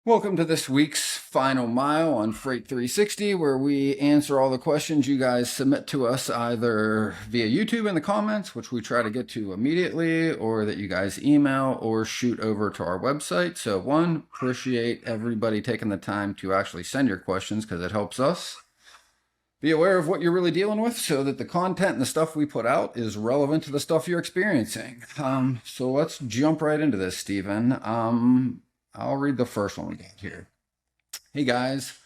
Welcome to this week's Final Mile on Freight 360, where we answer all the questions you guys submit to us either via YouTube in the comments, which we try to get to immediately, or that you guys email or shoot over to our website. So one, appreciate everybody taking the time to actually send your questions because it helps us be aware of what you're really dealing with so that the content and the stuff we put out is relevant to the stuff you're experiencing. So let's jump right into this, Stephen. I'll read the first one we got here. Hey guys,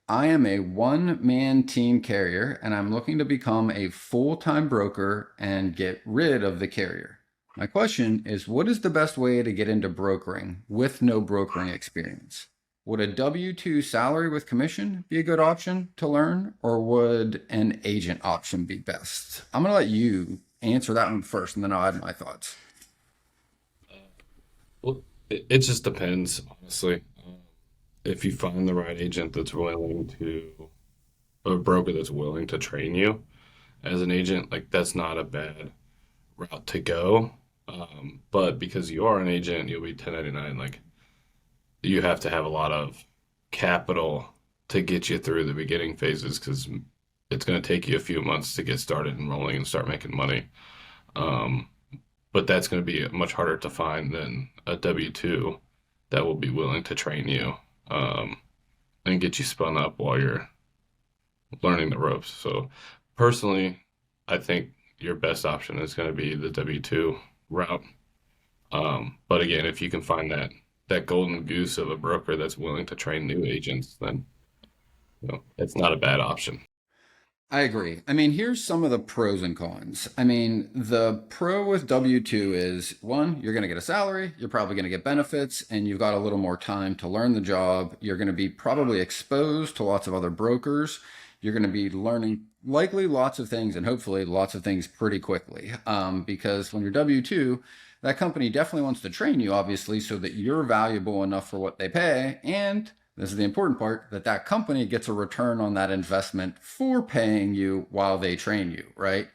I am a one-man team carrier and I'm looking to become a full-time broker and get rid of the carrier. My question is, what is the best way to get into brokering with no brokering experience? Would a W-2 salary with commission be a good option to learn, or would an agent option be best? I'm going to let you answer that one first and then I'll add my thoughts. Well, it just depends, honestly. If you find the right agent that's willing to, or a broker that's willing to train you as an agent, like that's not a bad route to go. But because you are an agent, you'll be 1099, like you have to have a lot of capital to get you through the beginning phases because it's going to take you a few months to get started enrolling and start making money. Um, but that's going to be much harder to find than a W-2 that will be willing to train you um, and get you spun up while you're learning the ropes. So personally, I think your best option is going to be the W-2 route. But again, if you can find that golden goose of a broker that's willing to train new agents, then it's not a bad option. I agree. I mean, here's some of the pros and cons. I mean, the pro with W-2 is one, you're going to get a salary, you're probably going to get benefits, and you've got a little more time to learn the job. You're going to be probably exposed to lots of other brokers. You're going to be learning likely lots of things and hopefully lots of things pretty quickly. Because when you're W-2, that company definitely wants to train you, obviously, so that you're valuable enough for what they pay. And this is the important part, that that company gets a return on that investment for paying you while they train you, right?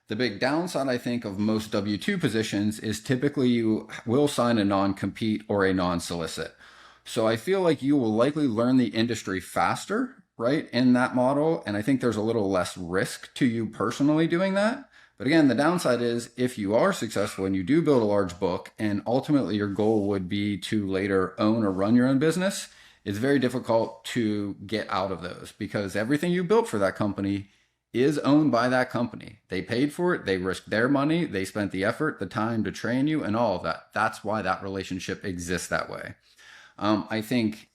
The big downside, I think, of most W-2 positions is typically you will sign a non-compete or a non-solicit. So I feel like you will likely learn the industry faster, right, in that model. And I think there's a little less risk to you personally doing that. But again, the downside is if you are successful and you do build a large book and ultimately your goal would be to later own or run your own business, it's very difficult to get out of those because everything you built for that company is owned by that company. They paid for it, they risked their money, they spent the effort, the time to train you, and all of that. That's why that relationship exists that way. I think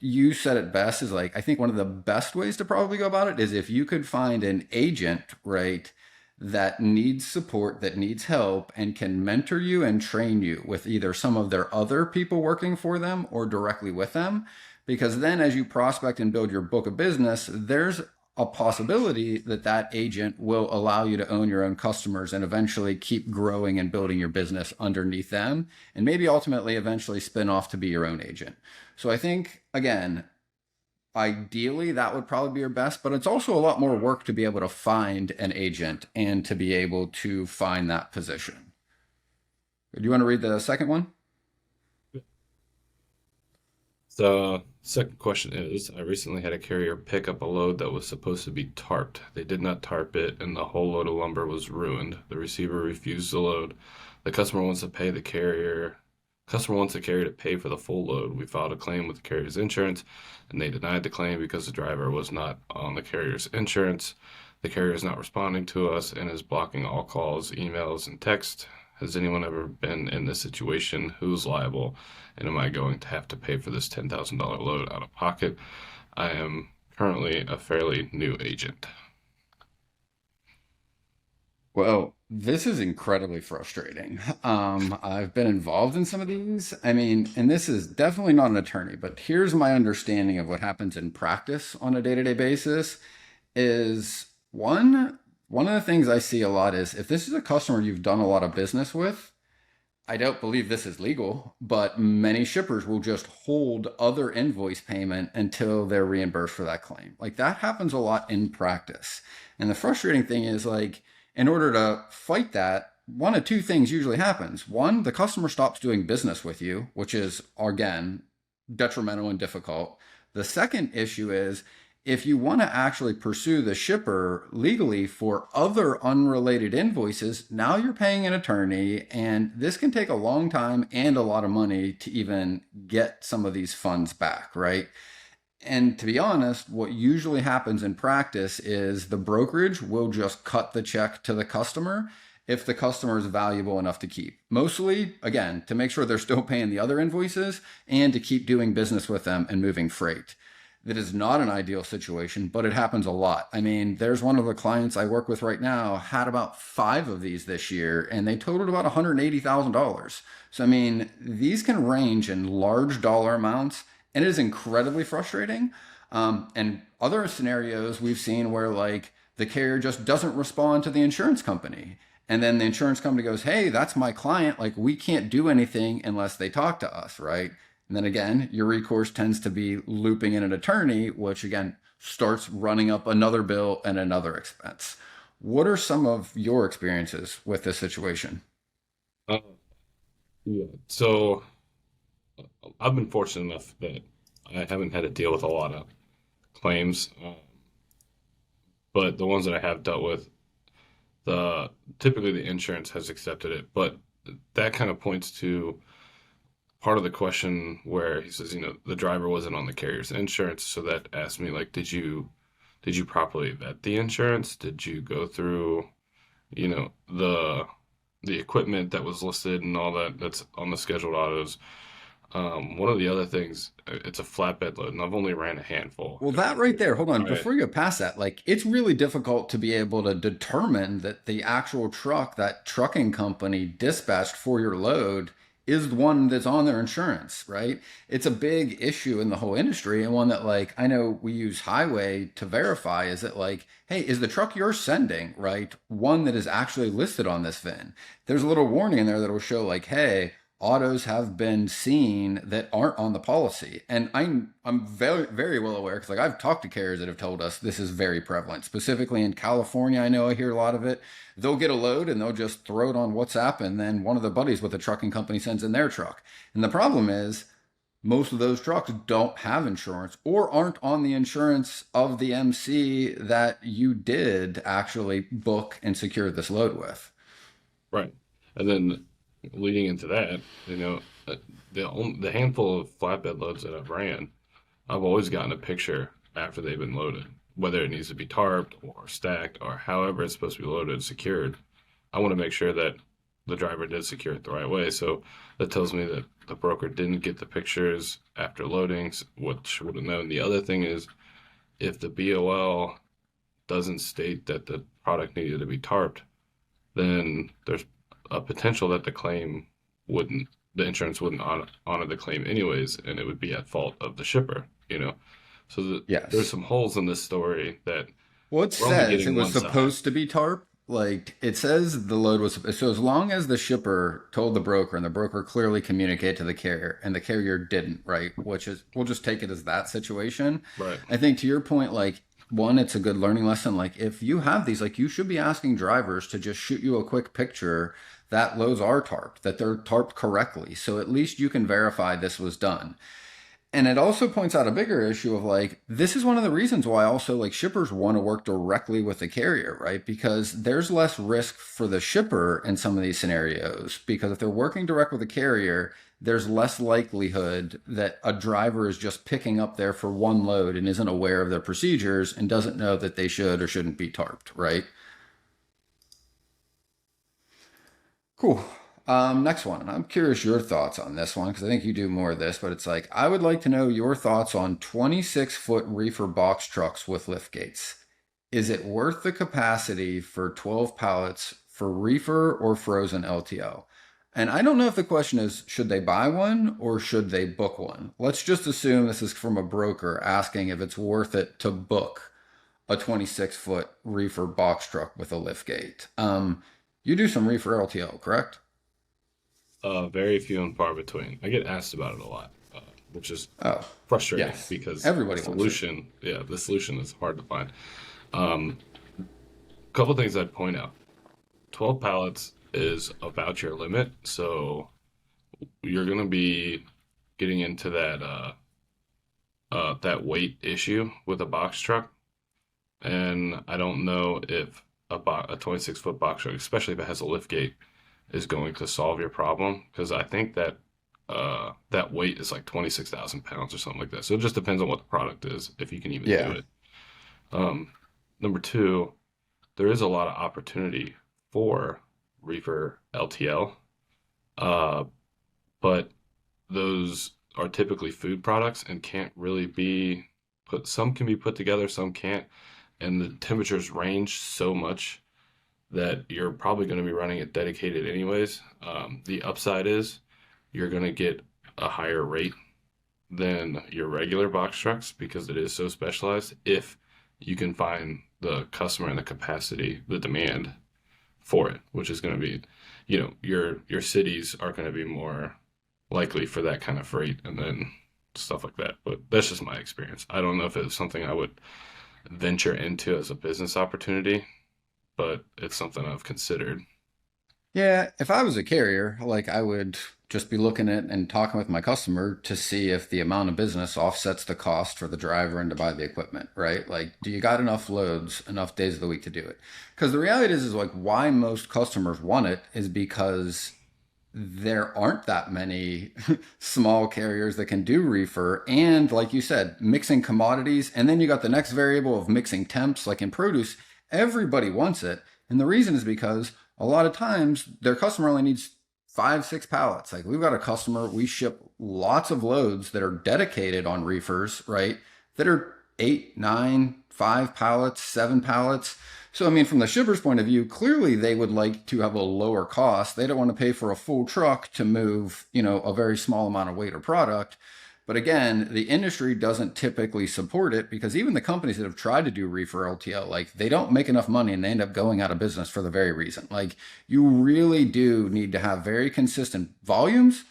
you said it best is like, I think one of the best ways to probably go about it is if you could find an agent, right, that needs support, that needs help, and can mentor you and train you with either some of their other people working for them or directly with them. Because then, as you prospect and build your book of business, there's a possibility that that agent will allow you to own your own customers and eventually keep growing and building your business underneath them, and maybe ultimately eventually spin off to be your own agent. So I think, again, ideally that would probably be your best, but it's also a lot more work to be able to find an agent and to be able to find that position. Do you want to read the second one? The second question is, I recently had a carrier pick up a load that was supposed to be tarped. They did not tarp it, and the whole load of lumber was ruined. The receiver refused the load. The customer wants to pay the carrier. Customer wants the carrier to pay for the full load. We filed a claim with the carrier's insurance, and they denied the claim because the driver was not on the carrier's insurance. The carrier is not responding to us and is blocking all calls, emails, and text. Has anyone ever been in this situation? Who's liable? And am I going to have to pay for this $10,000 load out of pocket? I am currently a fairly new agent. Well, this is incredibly frustrating. I've been involved in some of these. I mean, and this is definitely not an attorney, but here's my understanding of what happens in practice on a day-to-day basis is one of the things I see a lot is if this is a customer you've done a lot of business with, I don't believe this is legal, but many shippers will just hold other invoice payment until they're reimbursed for that claim. Like that happens a lot in practice. And the frustrating thing is like, in order to fight that, one of two things usually happens. One, the customer stops doing business with you, which is again detrimental and difficult. The second issue is if you want to actually pursue the shipper legally for other unrelated invoices, now you're paying an attorney, and this can take a long time and a lot of money to even get some of these funds back, right? And to be honest, what usually happens in practice is the brokerage will just cut the check to the customer if the customer is valuable enough to keep. Mostly, again, to make sure they're still paying the other invoices and to keep doing business with them and moving freight. That is not an ideal situation, but it happens a lot. I mean, there's one of the clients I work with right now had about 5 of these this year, and they totaled about $180,000. So, I mean, these can range in large dollar amounts, and it is incredibly frustrating. And other scenarios we've seen where like the carrier just doesn't respond to the insurance company. And then the insurance company goes, hey, that's my client. Like, we can't do anything unless they talk to us, right? And then again, your recourse tends to be looping in an attorney, which again starts running up another bill and another expense. What are some of your experiences with this situation? Uh, yeah. So I've been fortunate enough that I haven't had to deal with a lot of claims, but the ones that I have dealt with, the typically the insurance has accepted it. But that kind of points to part of the question where he says, the driver wasn't on the carrier's insurance. So that asked me, like, did you properly vet the insurance? Did you go through, you know, the the equipment that was listed and all that that's on the scheduled autos? One of the other things, it's a flatbed load, and I've only ran a handful. Well, that right there, hold on, Right, before you go past that, like it's really difficult to be able to determine that the actual truck that trucking company dispatched for your load is the one that's on their insurance, right? It's a big issue in the whole industry, and one that like I know we use highway to verify is that like, hey, is the truck you're sending, right, one that is actually listed on this VIN? There's a little warning in there that will show like, hey, autos have been seen that aren't on the policy. And I'm very very well aware because like I've talked to carriers that have told us this is very prevalent. Specifically in California, I know I hear a lot of it. They'll get a load and they'll just throw it on WhatsApp, and then one of the buddies with the trucking company sends in their truck. And the problem is most of those trucks don't have insurance or aren't on the insurance of the MC that you did actually book and secure this load with. right. And then leading into that, uh, the handful of flatbed loads that I've ran, I've always gotten a picture after they've been loaded, whether it needs to be tarped or stacked or however it's supposed to be loaded and secured. I want to make sure that the driver did secure it the right way. So that tells me that the broker didn't get the pictures after loadings, which would have known. The other thing is if the BOL doesn't state that the product needed to be tarped, then there's a potential that the insurance wouldn't honor the claim anyways, and it would be at fault of the shipper. So there's Yes. some holes in this story that Well, it we're only says it getting was one side. supposed to be tarp. Like it says the load was so as long as the shipper told the broker and the broker clearly communicated to the carrier and the carrier didn't, right? Which is we'll just take it as that situation. Right. I think to your point, like one, it's a good learning lesson. Like if you have these, like you should be asking drivers to just shoot you a quick picture that loads are tarped, that they're tarped correctly. So at least you can verify this was done. And it also points out a bigger issue of like this is one of the reasons why also like shippers want to work directly with the carrier, right? Because there's less risk for the shipper in some of these scenarios because if they're working direct with the carrier, there's less likelihood that a driver is just picking up there for one load and isn't aware of their procedures and doesn't know that they should or shouldn't be tarped, right? Cool. Next one. And I'm curious your thoughts on this one because I think you do more of this, but it's like, I would like to know your thoughts on 26-foot reefer box trucks with lift gates. Is it worth the capacity for 12 pallets for reefer or frozen LTL? And I don't know if the question is, should they buy one or should they book one? Let's just assume this is from a broker asking if it's worth it to book a 26-foot reefer box truck with a lift gate. You do some reefer LTL, correct? Very few and far between. I get asked about it a lot, which is Oh, frustrating yes. because Everybody wants it. the solution is hard to find. Um, Couple things I'd point out. 12 pallets is about your limit, so you're going to be getting into that that weight issue with a box truck, and I don't know if a 26-foot box truck, especially if it has a lift gate, is going to solve your problem because I think that that weight is like 26,000 pounds or something like that. So it just depends on what the product is, if you can even do Yeah. it. Um, Number two, there is a lot of opportunity for Reefer LTL, uh, but those are typically food products and can't really be put. Some can be put together, some can't, and the temperatures range so much that you're probably going to be running it dedicated anyways. The upside is you're going to get a higher rate than your regular box trucks because it is so specialized if you can find the customer and the capacity, the demand for it, which is going to be, your cities are going to be more likely for that kind of freight and then stuff like that. But that's just my experience. I don't know if it's something I would venture into as a business opportunity, but it's something I've considered. Yeah, if I was a carrier, like I would just be looking at and talking with my customer to see if the amount of business offsets the cost for the driver and to buy the equipment, right? Like, do you got enough loads, enough days of the week to do it? Because the reality is like why most customers want it is because there aren't that many small carriers that can do reefer. And like you said, mixing commodities. And then you got the next variable of mixing temps, like in produce, everybody wants it. And the reason is because a lot of times their customer only needs 5, 6 pallets. Like we've got a customer, we ship lots of loads that are dedicated on reefers, right? That are 8, 9, 5 pallets, 7 pallets. So, I mean, from the shipper's point of view, clearly they would like to have a lower cost. They don't want to pay for a full truck to move, a very small amount of weight or product. But again, the industry doesn't typically support it because even the companies that have tried to do reefer LTL, like they don't make enough money and they end up going out of business for the very reason. Like you really do need to have very consistent volumes,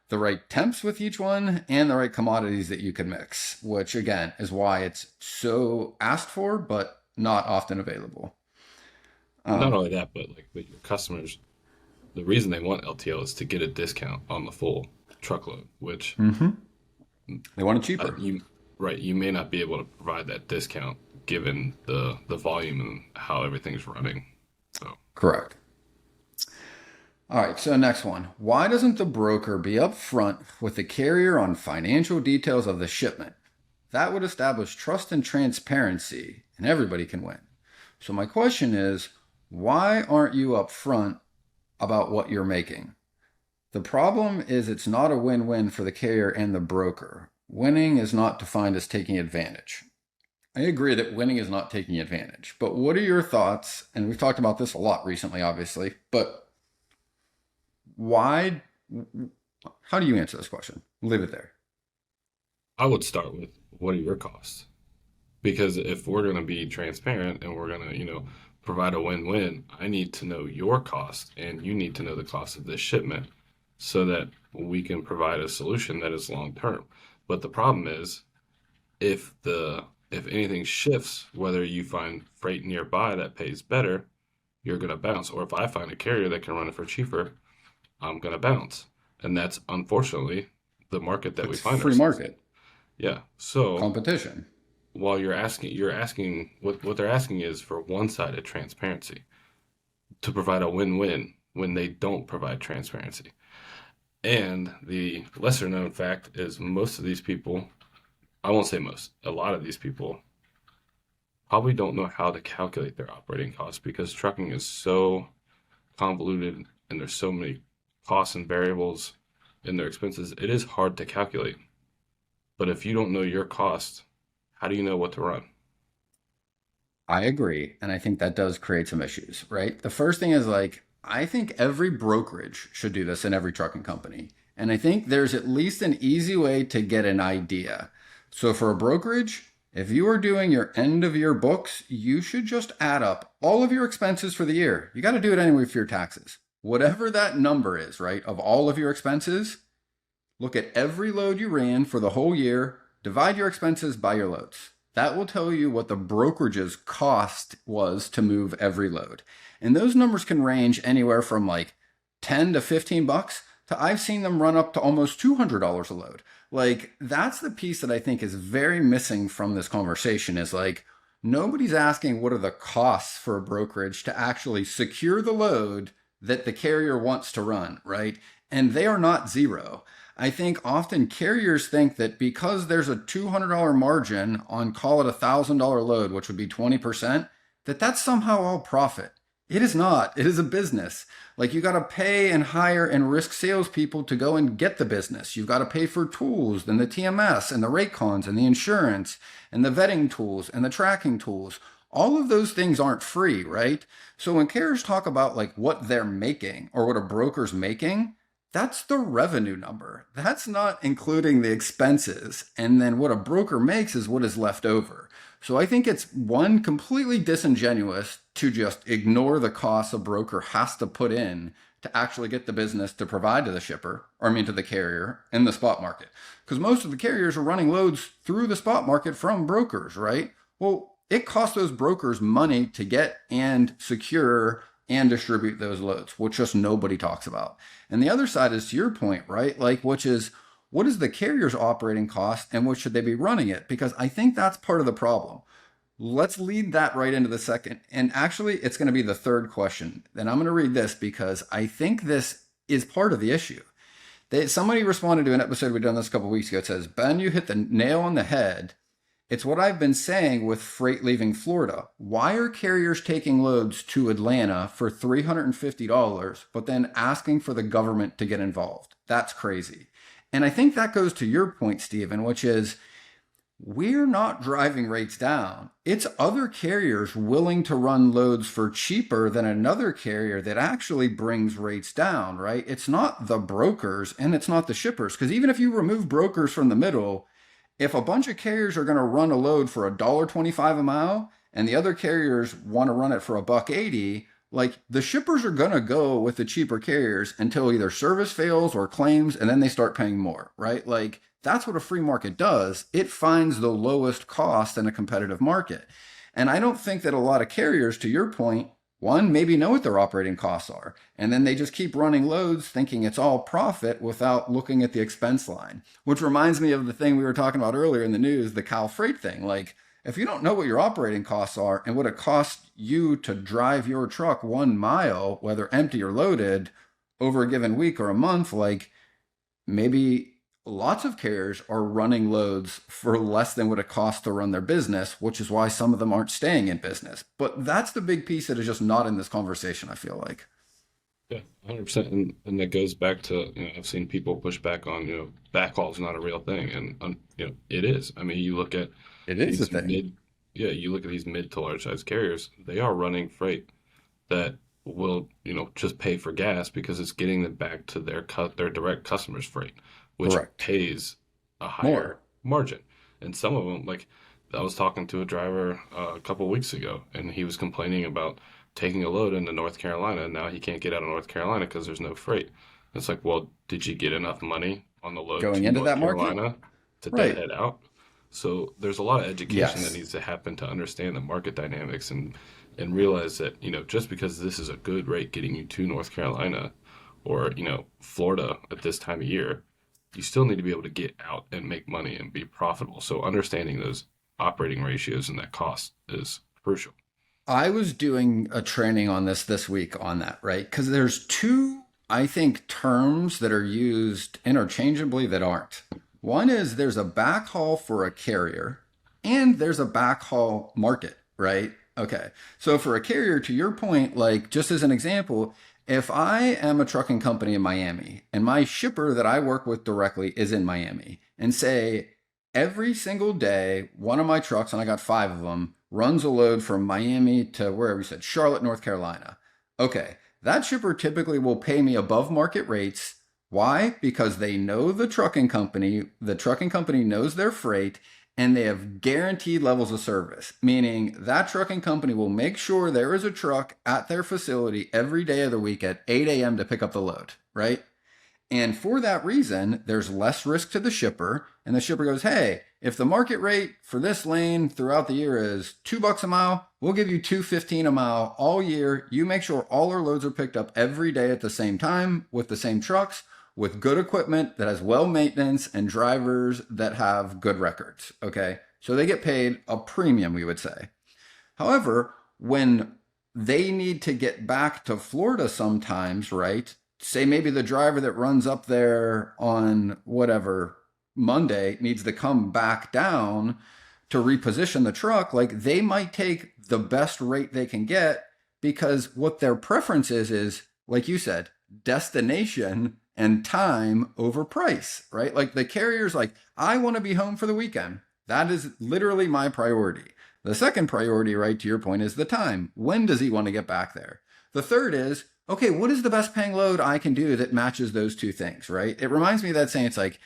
the right temps with each one, and the right commodities that you can mix, which again is why it's so asked for, but not often available. Not Um, only that, but your customers, the reason they want LTL is to get a discount on the full truckload, which mhm. They want it cheaper. you right, you may not be able to provide that discount given the volume and how everything's running. So Correct. All right, so next one. Why doesn't the broker be upfront with the carrier on financial details of the shipment? That would establish trust and transparency, and everybody can win. So, my question is why aren't you upfront about what you're making? The problem is it's not a win win for the carrier and the broker. Winning is not defined as taking advantage. I agree that winning is not taking advantage, but what are your thoughts? And we've talked about this a lot recently, obviously, but why? How do you answer this question? Leave it there. I would start with what are your costs? Because if we're going to be transparent and we're going to, provide a win-win, I need to know your cost and you need to know the cost of this shipment so that we can provide a solution that is long term. But the problem is if anything shifts, whether you find freight nearby that pays better, you're going to bounce. Or if I find a carrier that can run it for cheaper, I'm going to bounce. And that's unfortunately the market that we It's find free ourselves in. market Yeah. So competition. while you're asking what they're asking is for one-sided transparency to provide a win-win when they don't provide transparency. And the lesser known fact is most of these people, I won't say most, a lot of these people probably don't know how to calculate their operating costs because trucking is so convoluted and there's so many costs and variables in their expenses. It is hard to calculate. But if you don't know your cost, how do you know what to run? I agree. And I think that does create some issues, right? The first thing is like, I think every brokerage should do this in every trucking company. And I think there's at least an easy way to get an idea. So for a brokerage, if you are doing your end of year books, you should just add up all of your expenses for the year. You got to do it anyway for your taxes. Whatever that number is, right, of all of your expenses, look at every load you ran for the whole year, divide your expenses by your loads. That will tell you what the brokerage's cost was to move every load. And those numbers can range anywhere from like 10 to 15 bucks to I've seen them run up to almost $200 a load. Like, that's the piece that I think is very missing from this conversation is like, nobody's asking what are the costs for a brokerage to actually secure the load that the carrier wants to run, right? And they are not zero. I think often carriers think that because there's a $200 margin on, call it $1,000 load, which would be 20%, that that's somehow all profit. It is not. It is a business. Like, you got to pay and hire and risk salespeople to go and get the business. You've got to pay for tools and the TMS and the rate cons and the insurance and the vetting tools and the tracking tools. All of those things aren't free, right? So when carriers talk about like what they're making or what a broker's making, that's the revenue number. That's not including the expenses. And then what a broker makes is what is left over. So I think it's one, completely disingenuous to just ignore the costs a broker has to put in to actually get the business to provide to the shipper, or I mean to the carrier in the spot market. Because most of the carriers are running loads through the spot market from brokers, right? Well, it costs those brokers money to get and secure and distribute those loads, which just nobody talks about. And the other side is to your point, right? Like, which is, what is the carrier's operating cost and what should they be running it? Because I think that's part of the problem. Let's lead that right into the second. And actually, it's going to be the third question. And I'm going to read this because I think this is part of the issue. Somebody responded to an episode we done this a couple of weeks ago. It says, Ben, you hit the nail on the head. It's what I've been saying with freight leaving Florida. Why are carriers taking loads to Atlanta for $350, but then asking for the government to get involved? That's crazy. And I think that goes to your point, Stephen, which is we're not driving rates down. It's other carriers willing to run loads for cheaper than another carrier that actually brings rates down, right? It's not the brokers and it's not the shippers. Because even if you remove brokers from the middle, if a bunch of carriers are going to run a load for $1.25 a mile and the other carriers want to run it for $1.80, like, the shippers are going to go with the cheaper carriers until either service fails or claims, and then they start paying more, right? Like, that's what a free market does. It finds the lowest cost in a competitive market. And I don't think that a lot of carriers, to your point, one, maybe know what their operating costs are, and then they just keep running loads thinking it's all profit without looking at the expense line, which reminds me of the thing we were talking about earlier in the news, the Cal Freight thing. Like, if you don't know what your operating costs are and what it costs you to drive your truck 1 mile, whether empty or loaded, over a given week or a month, like, maybe lots of carriers are running loads for less than what it costs to run their business, which is why some of them aren't staying in business. But that's the big piece that is just not in this conversation, I feel like. Yeah, 100%. And that goes back to, I've seen people push back on, backhaul is not a real thing. And, it is. I mean, you look at It is a these thing. you look at these mid to large size carriers, they are running freight that will, just pay for gas because it's getting them back to their direct customers' freight, which Correct. pays a More. higher margin. And some of them, like, I was talking to a driver a couple weeks ago, and he was complaining about taking a load into North Carolina, and now he can't get out of North Carolina because there's no freight. It's like, well, did you get enough money on the load Going to into North that market? Carolina to Right. deadhead out? So there's a lot of education that Yes. needs to happen to understand the market dynamics and realize that, just because this is a good rate getting you to North Carolina or, Florida at this time of year, you still need to be able to get out and make money and be profitable. So understanding those operating ratios and that cost is crucial. I was doing a training on this week on that, right? Because there's two, I think, terms that are used interchangeably that aren't. One is there's a backhaul for a carrier and there's a backhaul market, right? Okay. So for a carrier, to your point, like, just as an example, if I am a trucking company in Miami and my shipper that I work with directly is in Miami, and say every single day, one of my trucks, and I got 5 of them, runs a load from Miami to wherever you said, Charlotte, North Carolina. Okay. That shipper typically will pay me above market rates. Why? Because they know the trucking company knows their freight, and they have guaranteed levels of service, meaning that trucking company will make sure there is a truck at their facility every day of the week at 8 a.m. to pick up the load, right? And for that reason, there's less risk to the shipper. And the shipper goes, hey, if the market rate for this lane throughout the year is $2 a mile, we'll give you $2.15 a mile all year. You make sure all our loads are picked up every day at the same time with the same trucks. with good equipment that has well maintenance and drivers that have good records. Okay. So they get paid a premium, we would say. However, when they need to get back to Florida sometimes, right? Say maybe the driver that runs up there on whatever Monday needs to come back down to reposition the truck, like they might take the best rate they can get because what their preference is like you said, destination and time over price, right? Like the carrier's like, I want to be home for the weekend. That is literally my priority. The second priority, right, to your point, is the time. When does he want to get back there? The third is, okay, what is the best paying load I can do that matches those two things, right? It reminds me of that saying, it's like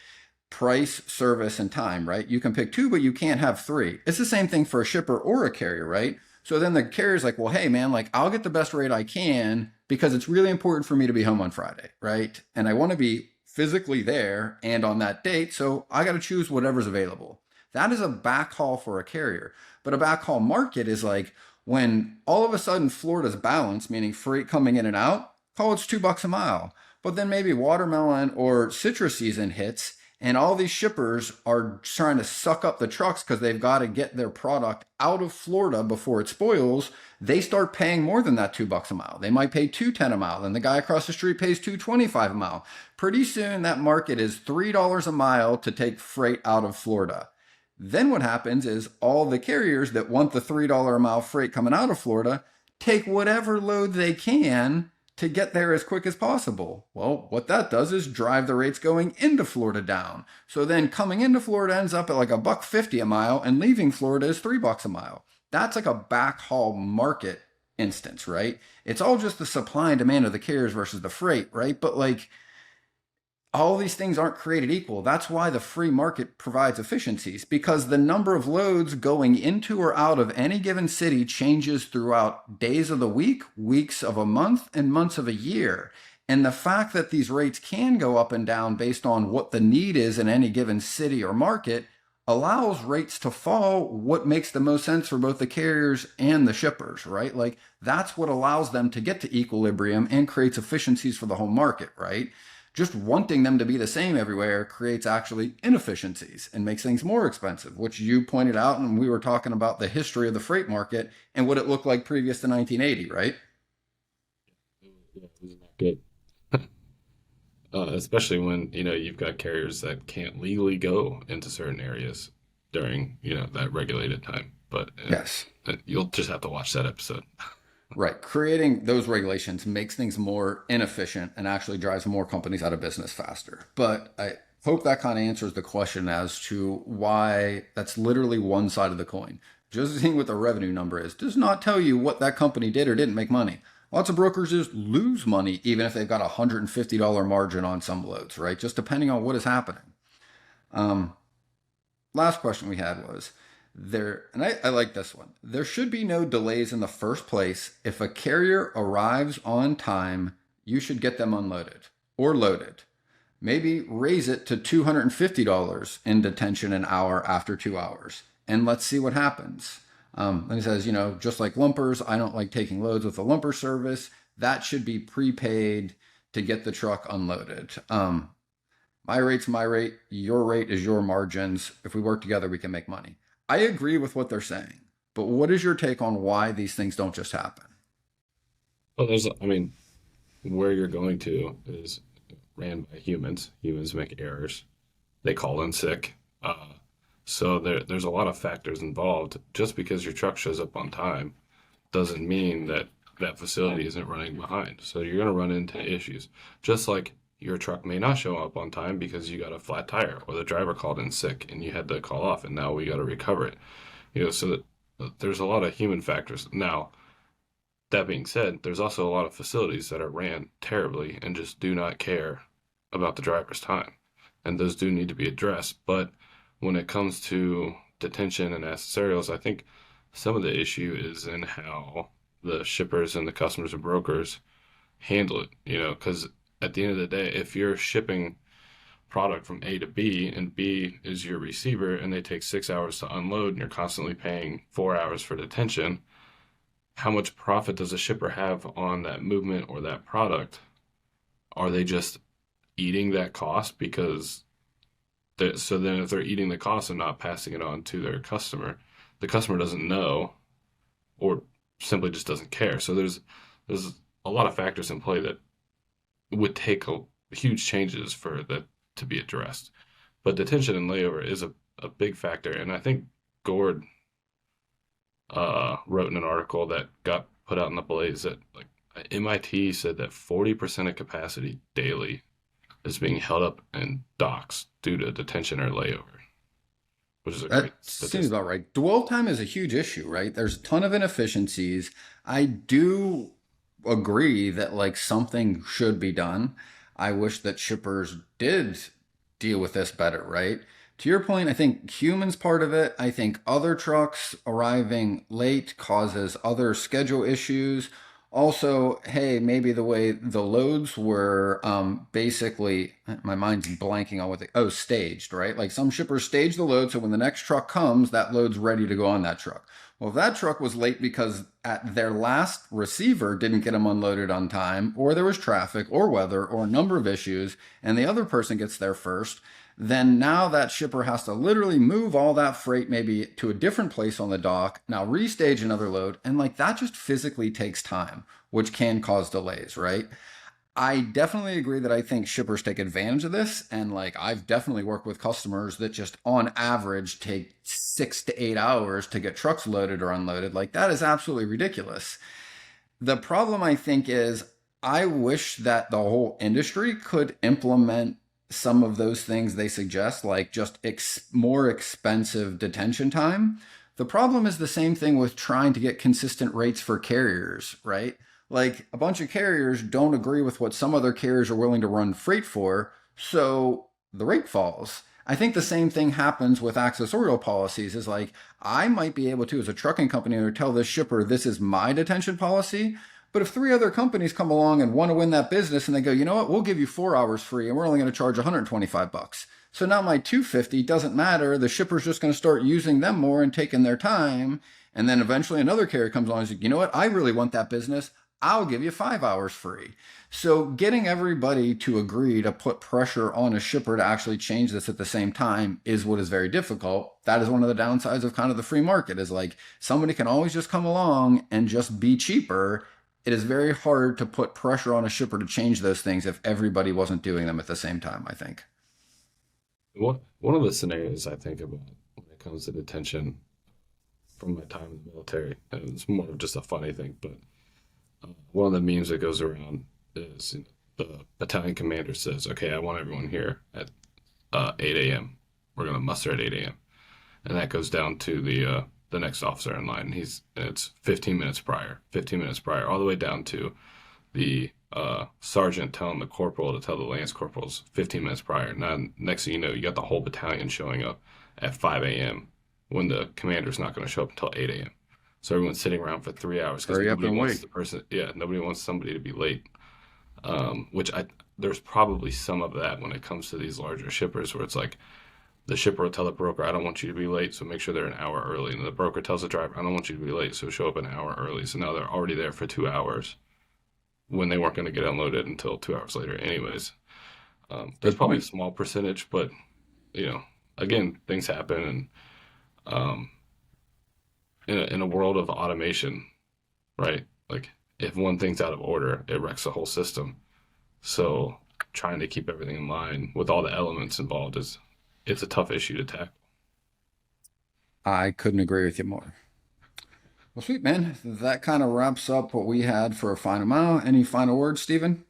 price, service, and time, right? You can pick two, but you can't have three. It's the same thing for a shipper or a carrier, right? So then the carrier's like, well, hey, man, like I'll get the best rate I can because it's really important for me to be home on Friday, right? And I want to be physically there and on that date. So I got to choose whatever's available. That is a backhaul for a carrier. But a backhaul market is like when all of a sudden Florida's balanced, meaning freight coming in and out, call it's $2 a mile. But then maybe watermelon or citrus season hits and all these shippers are trying to suck up the trucks because they've got to get their product out of Florida before it spoils. They start paying more than that $2 a mile. They might pay $2.10 a mile. Then the guy across the street pays $2.25 a mile. Pretty soon that market is $3 a mile to take freight out of Florida. Then what happens is all the carriers that want the $3 a mile freight coming out of Florida take whatever load they can to get there as quick as possible. Well, what that does is drive the rates going into Florida down. So then coming into Florida ends up at like $1.50 a mile and leaving Florida is $3 a mile. That's like a backhaul market instance, right? It's all just the supply and demand of the carriers versus the freight, right? But like all these things aren't created equal. That's why the free market provides efficiencies, because the number of loads going into or out of any given city changes throughout days of the week, weeks of a month, and months of a year. And the fact that these rates can go up and down based on what the need is in any given city or market allows rates to fall what makes the most sense for both the carriers and the shippers, right? Like that's what allows them to get to equilibrium and creates efficiencies for the whole market, right? Just wanting them to be the same everywhere creates actually inefficiencies and makes things more expensive, which you pointed out. And we were talking about the history of the freight market and what it looked like previous to 1980, right? Yeah, it was not good. Especially when, you've got carriers that can't legally go into certain areas during, that regulated time. But Yes. you'll just have to watch that episode. Right. Creating those regulations makes things more inefficient and actually drives more companies out of business faster. But I hope that kind of answers the question as to why that's literally one side of the coin. Just seeing what the revenue number is does not tell you what that company did or didn't make money. Lots of brokers just lose money even if they've got a $150 margin on some loads, right? Just depending on what is happening. Last question we had was there, and I like this one. There should be no delays in the first place. If a carrier arrives on time, you should get them unloaded or loaded. Maybe raise it to $250 in detention an hour after 2 hours, and let's see what happens. And he says, just like lumpers, I don't like taking loads with a lumper service. That should be prepaid to get the truck unloaded. My rate's my rate. Your rate is your margins. If we work together, we can make money. I agree with what they're saying, but what is your take on why these things don't just happen? Well, where you're going to is ran by humans. Humans make errors. They call in sick. So there's a lot of factors involved. Just because your truck shows up on time doesn't mean that that facility isn't running behind. So you're going to run into issues. Just like your truck may not show up on time because you got a flat tire or the driver called in sick and you had to call off and now we got to recover it. So that there's a lot of human factors. Now, that being said, there's also a lot of facilities that are ran terribly and just do not care about the driver's time. And those do need to be addressed. But when it comes to detention and accessorials, I think some of the issue is in how the shippers and the customers and brokers handle it, because at the end of the day, if you're shipping product from A to B and B is your receiver and they take 6 hours to unload and you're constantly paying 4 hours for detention, how much profit does a shipper have on that movement or that product? Are they just eating that cost because so then if they're eating the cost and not passing it on to their customer, the customer doesn't know or simply just doesn't care. So there's a lot of factors in play that would take huge changes for that to be addressed. But detention and layover is a big factor, and I think Gord wrote in an article that got put out in the Blaze that like MIT said that 40% of capacity daily is being held up in docks due to detention or layover, which is a great That seems statistic. about right. Dwell time is a huge issue, right? There's a ton of inefficiencies. I do agree that like something should be done. I wish that shippers did deal with this better, right? To your point, I think humans part of it. I think other trucks arriving late causes other schedule issues. Also, hey, maybe the way the loads were basically, my mind's blanking on what they, oh, staged, right? Like some shippers stage the load so when the next truck comes, that load's ready to go on that truck. Well, if that truck was late because at their last receiver didn't get them unloaded on time, or there was traffic or weather or a number of issues, and the other person gets there first, then now that shipper has to literally move all that freight maybe to a different place on the dock, now restage another load, and like that just physically takes time, which can cause delays, right? I definitely agree that I think shippers take advantage of this. And like, I've definitely worked with customers that just on average take 6 to 8 hours to get trucks loaded or unloaded. Like, that is absolutely ridiculous. The problem, I think, is I wish that the whole industry could implement some of those things they suggest, like just more expensive detention time. The problem is the same thing with trying to get consistent rates for carriers, right? Like a bunch of carriers don't agree with what some other carriers are willing to run freight for, so the rate falls. I think the same thing happens with accessorial policies is like I might be able to as a trucking company to tell this shipper this is my detention policy, but if three other companies come along and want to win that business and they go, you know what, we'll give you 4 hours free and we're only going to charge 125 bucks. So now my 250 doesn't matter. The shipper's just going to start using them more and taking their time. And then eventually another carrier comes along and says, you know what, I really want that business. I'll give you 5 hours free. So getting everybody to agree to put pressure on a shipper to actually change this at the same time is what is very difficult. That is one of the downsides of kind of the free market is like somebody can always just come along and just be cheaper. It is very hard to put pressure on a shipper to change those things if everybody wasn't doing them at the same time, I think. One of the scenarios I think about when it comes to detention from my time in the military, and it's more of just a funny thing, but one of the memes that goes around is the battalion commander says, "Okay, I want everyone here at 8 a.m. We're going to muster at 8 a.m." And that goes down to the next officer in line. And it's 15 minutes prior, all the way down to the sergeant telling the corporal to tell the lance corporals 15 minutes prior. Now, next thing you know, you got the whole battalion showing up at 5 a.m. when the commander's not going to show up until 8 a.m. So everyone's sitting around for 3 hours because Hurry up nobody and wants wait. the person, yeah, nobody wants somebody to be late. Which there's probably some of that when it comes to these larger shippers where it's like the shipper will tell the broker, I don't want you to be late, so make sure they're an hour early. And the broker tells the driver, I don't want you to be late, so show up an hour early. So now they're already there for 2 hours when they weren't going to get unloaded until 2 hours later, anyways. There's Good probably a point. small percentage, but you know, again, things happen, and um, in a world of automation, right? Like if one thing's out of order, it wrecks the whole system. So trying to keep everything in line with all the elements involved is it's a tough issue to tackle. I couldn't agree with you more. Well, sweet man. That kind of wraps up what we had for a final mile. Any final words, Stephen?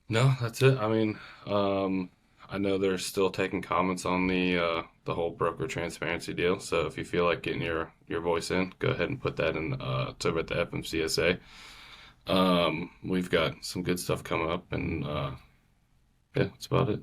No, that's it. I mean, I know they're still taking comments on the whole broker transparency deal. So if you feel like getting your voice in, go ahead and put that in. It's over at the FMCSA. We've got some good stuff coming up, and yeah, that's about it.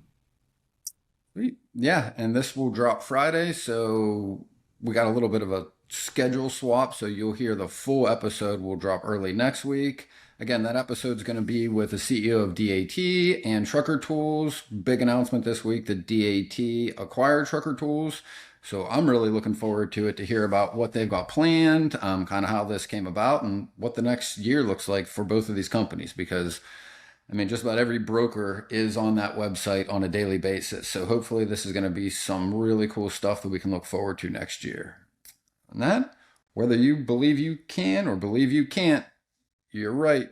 Sweet. Yeah, and this will drop Friday, so we got a little bit of a schedule swap, so you'll hear the full episode will drop early next week. Again, that episode's going to be with the CEO of DAT and Trucker Tools. Big announcement this week that DAT acquired Trucker Tools. So I'm really looking forward to it to hear about what they've got planned, kind of how this came about, and what the next year looks like for both of these companies. Because I mean, just about every broker is on that website on a daily basis. So hopefully this is going to be some really cool stuff that we can look forward to next year. And that, whether you believe you can or believe you can't, you're right.